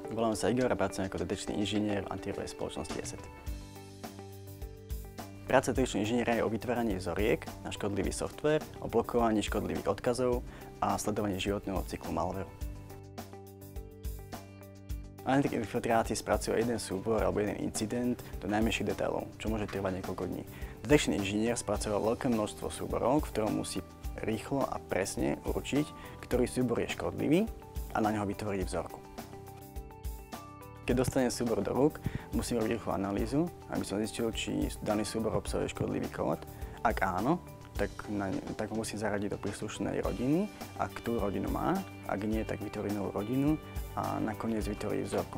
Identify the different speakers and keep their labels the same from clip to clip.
Speaker 1: Volám sa Igor a pracujem ako detekčný inžinier v antivírusovej spoločnosti ESET. Práca detekčného inžiniera je o vytváraní vzoriek na škodlivý software, o blokovaní škodlivých odkazov a sledovaní životného cyklu malwareu. Analytik infiltrácie spracuje jeden súbor alebo jeden incident do najmenších detailov, čo môže trvať niekoľko dní. Detekčný inžinier spracoval veľké množstvo súborov, v ktorom musí rýchlo a presne určiť, ktorý súbor je škodlivý a na neho vytvoriť vzorku. Keď dostanem súbor do rúk, musím robiť rýchlu analýzu, aby som zistil, či daný súbor obsahuje škodlivý kód. Ak áno, tak ho musím zaradiť do príslušnej rodiny, ak tú rodinu má, ak nie, tak vytvorí novú rodinu a nakoniec vytvorí vzorku,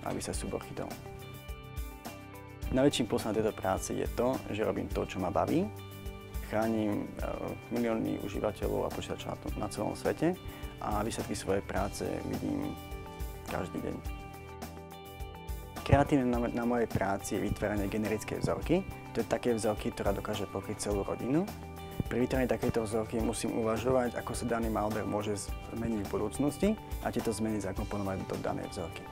Speaker 1: aby sa súbor chytal. Najväčším plusom na tejto práci je to, že robím to, čo ma baví. Chránim milióny užívateľov a počítačov na celom svete a výsledky svojej práce vidím každý deň. Kreatívne na mojej práci je vytváranie generickej vzorky. To je také vzorky, ktorá dokáže pokryť celú rodinu. Pri vytváraní takejto vzorky musím uvažovať, ako sa daný malware môže zmeniť v budúcnosti a tieto zmeny zakomponovať do danej vzorky.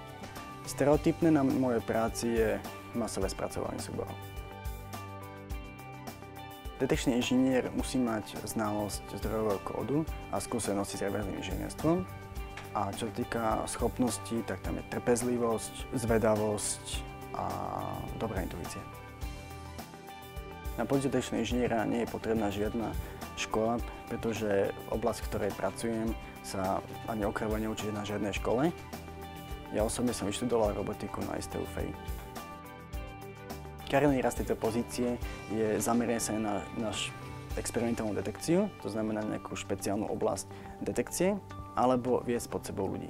Speaker 1: Stereotypné na mojej práci je masové spracovanie súborov. Detekčný inžinier musí mať znalosť zdrojového kódu a skúsenosti s reverzným inžinierstvom. A čo sa týka schopností, tak tam je trpezlivosť, zvedavosť a dobrá intuícia. Na pozíciu detekčného inžiniera nie je potrebná žiadna škola, pretože oblasť, v ktorej pracujem, sa ani okrajovo neučí na žiadnej škole. Ja osobne som vyštudoval robotiku na STU FEI. Kariérny rast tejto pozície je zameraný sa na experimentálnu detekciu, to znamená nejakú špeciálnu oblasť detekcie, alebo viesť pod sebou ľudí.